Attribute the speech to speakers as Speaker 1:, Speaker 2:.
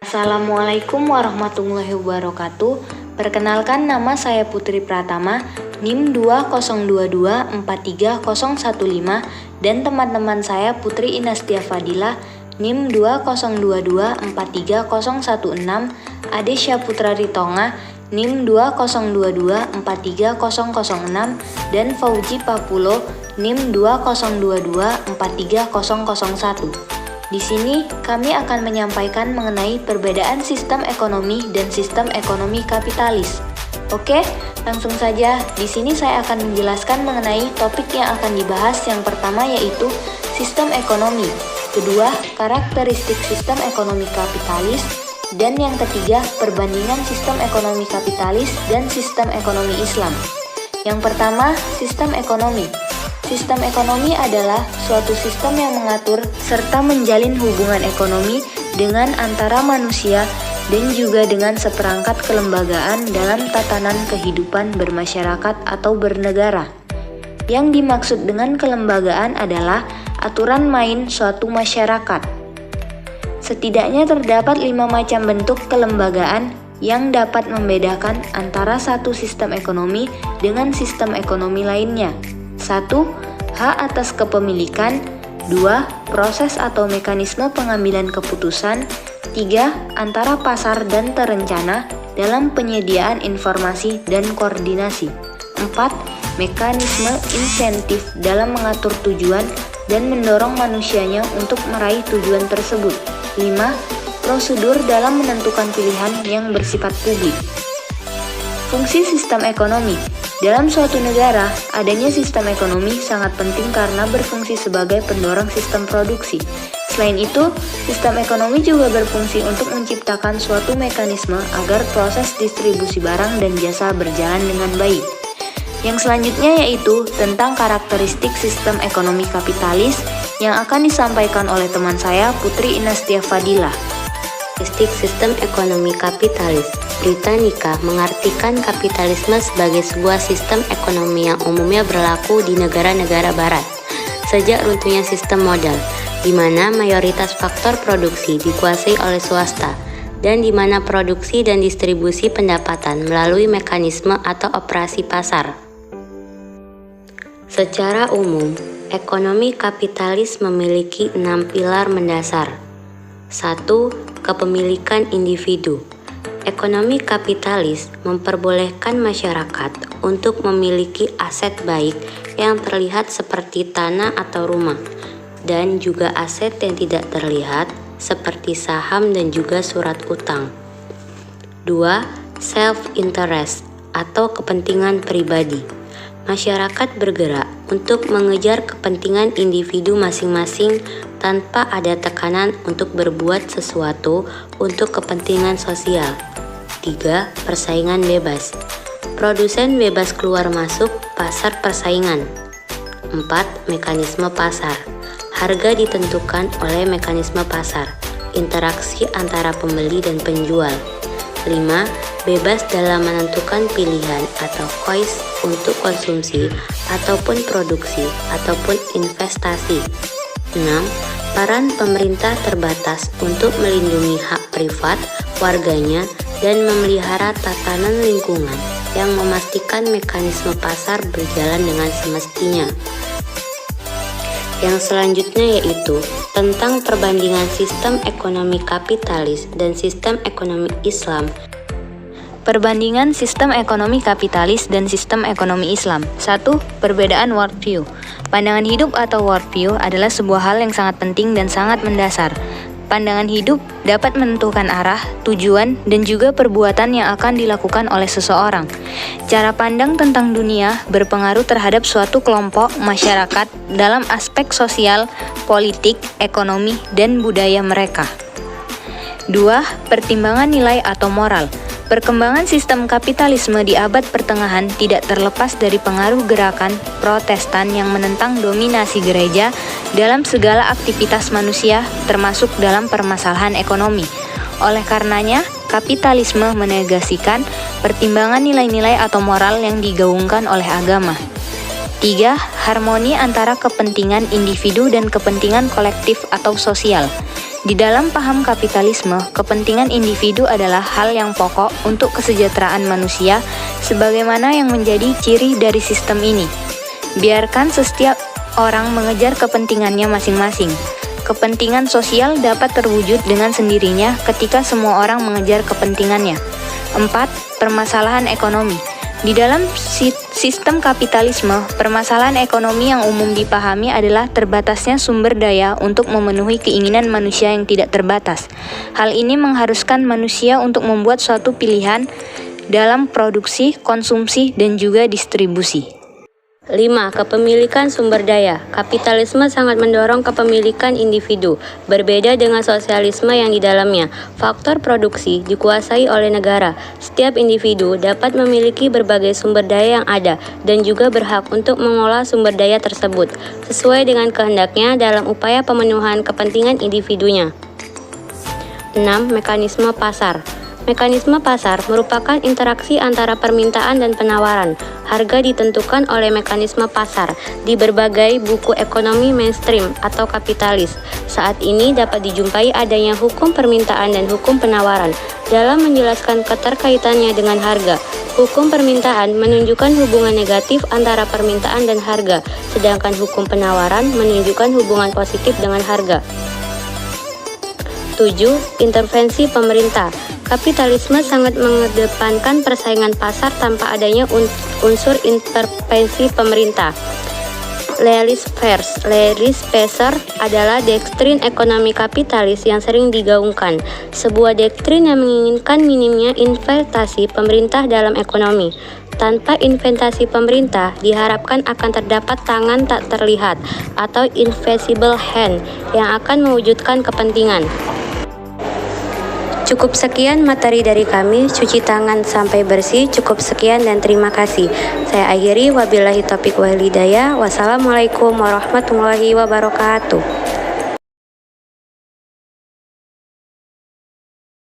Speaker 1: Assalamualaikum warahmatullahi wabarakatuh. Perkenalkan, nama saya Putri Pratama, NIM 202243015, dan teman-teman saya Putri Inastia Fadila, NIM 202243016, Ade Syaputra Ritonga, NIM 202243006, dan Fauji Papulo, NIM 202243001. Di sini kami akan menyampaikan mengenai perbedaan sistem ekonomi dan sistem ekonomi kapitalis. Oke, langsung saja. Di sini saya akan menjelaskan mengenai topik yang akan dibahas. Yang pertama yaitu sistem ekonomi, kedua karakteristik sistem ekonomi kapitalis, dan yang ketiga perbandingan sistem ekonomi kapitalis dan sistem ekonomi Islam. Yang pertama, sistem ekonomi. Sistem ekonomi adalah suatu sistem yang mengatur serta menjalin hubungan ekonomi dengan antara manusia dan juga dengan seperangkat kelembagaan dalam tatanan kehidupan bermasyarakat atau bernegara. Yang dimaksud dengan kelembagaan adalah aturan main suatu masyarakat. Setidaknya terdapat 5 macam bentuk kelembagaan yang dapat membedakan antara satu sistem ekonomi dengan sistem ekonomi lainnya. 1. Hak atas kepemilikan. 2. Proses atau mekanisme pengambilan keputusan. 3. Antara pasar dan terencana dalam penyediaan informasi dan koordinasi. 4. Mekanisme insentif dalam mengatur tujuan dan mendorong manusianya untuk meraih tujuan tersebut. 5. Prosedur dalam menentukan pilihan yang bersifat publik. Fungsi sistem ekonomi. Dalam suatu negara, adanya sistem ekonomi sangat penting karena berfungsi sebagai pendorong sistem produksi. Selain itu, sistem ekonomi juga berfungsi untuk menciptakan suatu mekanisme agar proses distribusi barang dan jasa berjalan dengan baik. Yang selanjutnya yaitu tentang karakteristik sistem ekonomi kapitalis yang akan disampaikan oleh teman saya, Putri Inastia Fadila.
Speaker 2: Karakteristik sistem ekonomi kapitalis. Britannica mengartikan kapitalisme sebagai sebuah sistem ekonomi yang umumnya berlaku di negara-negara barat sejak runtuhnya sistem modal, di mana mayoritas faktor produksi dikuasai oleh swasta dan di mana produksi dan distribusi pendapatan melalui mekanisme atau operasi pasar. Secara umum, ekonomi kapitalis memiliki 6 pilar mendasar. 1. Kepemilikan individu. Ekonomi kapitalis memperbolehkan masyarakat untuk memiliki aset baik yang terlihat seperti tanah atau rumah, dan juga aset yang tidak terlihat seperti saham dan juga surat utang. 2. Self-interest atau kepentingan pribadi. Masyarakat bergerak untuk mengejar kepentingan individu masing-masing tanpa ada tekanan untuk berbuat sesuatu untuk kepentingan sosial. 3. Persaingan bebas. Produsen bebas keluar masuk pasar persaingan. 4. Mekanisme pasar. Harga ditentukan oleh mekanisme pasar, interaksi antara pembeli dan penjual. 5. Bebas dalam menentukan pilihan atau choice untuk konsumsi ataupun produksi ataupun investasi. 6. Peran pemerintah terbatas untuk melindungi hak privat warganya dan memelihara tatanan lingkungan yang memastikan mekanisme pasar berjalan dengan semestinya. Yang selanjutnya yaitu tentang perbandingan sistem ekonomi kapitalis dan sistem ekonomi Islam.
Speaker 1: Perbandingan sistem ekonomi kapitalis dan sistem ekonomi Islam. 1. Perbedaan worldview. Pandangan hidup atau worldview adalah sebuah hal yang sangat penting dan sangat mendasar. Pandangan hidup dapat menentukan arah, tujuan, dan juga perbuatan yang akan dilakukan oleh seseorang. Cara pandang tentang dunia berpengaruh terhadap suatu kelompok masyarakat dalam aspek sosial, politik, ekonomi, dan budaya mereka. 2. Pertimbangan nilai atau moral. Perkembangan sistem kapitalisme di abad pertengahan tidak terlepas dari pengaruh gerakan Protestan yang menentang dominasi gereja dalam segala aktivitas manusia, termasuk dalam permasalahan ekonomi. Oleh karenanya, Kapitalisme menegasikan pertimbangan nilai-nilai atau moral yang digaungkan oleh agama. 3. Harmoni antara kepentingan individu dan kepentingan kolektif atau sosial. Di dalam paham kapitalisme, kepentingan individu adalah hal yang pokok untuk kesejahteraan manusia, sebagaimana yang menjadi ciri dari sistem ini. Biarkan setiap orang mengejar kepentingannya masing-masing. Kepentingan sosial dapat terwujud dengan sendirinya ketika semua orang mengejar kepentingannya. 4. Permasalahan ekonomi. Di dalam sistem kapitalisme, permasalahan ekonomi yang umum dipahami adalah terbatasnya sumber daya untuk memenuhi keinginan manusia yang tidak terbatas. Hal ini mengharuskan manusia untuk membuat suatu pilihan dalam produksi, konsumsi, dan juga distribusi.
Speaker 2: 5. Kepemilikan sumber daya. Kapitalisme sangat mendorong kepemilikan individu, berbeda dengan sosialisme yang di dalamnya. Faktor produksi dikuasai oleh negara. Setiap individu dapat memiliki berbagai sumber daya yang ada dan juga berhak untuk mengolah sumber daya tersebut sesuai dengan kehendaknya dalam upaya pemenuhan kepentingan individunya. 6. Mekanisme pasar. Mekanisme pasar merupakan interaksi antara permintaan dan penawaran. Harga ditentukan oleh mekanisme pasar di berbagai buku ekonomi mainstream atau kapitalis. Saat ini dapat dijumpai adanya hukum permintaan dan hukum penawaran. Dalam menjelaskan keterkaitannya dengan harga, hukum permintaan menunjukkan hubungan negatif antara permintaan dan harga, sedangkan hukum penawaran menunjukkan hubungan positif dengan harga. 7. Intervensi pemerintah. Kapitalisme sangat mengedepankan persaingan pasar tanpa adanya unsur intervensi pemerintah. Laissez-faire adalah doktrin ekonomi kapitalis yang sering digaungkan, sebuah doktrin yang menginginkan minimnya investasi pemerintah dalam ekonomi. Tanpa investasi pemerintah, diharapkan akan terdapat tangan tak terlihat atau invisible hand yang akan mewujudkan kepentingan. Cukup sekian materi dari kami, cuci tangan sampai bersih. Cukup sekian dan terima kasih. Saya akhiri, wabillahi taufiq wal hidayah. Wassalamualaikum warahmatullahi wabarakatuh.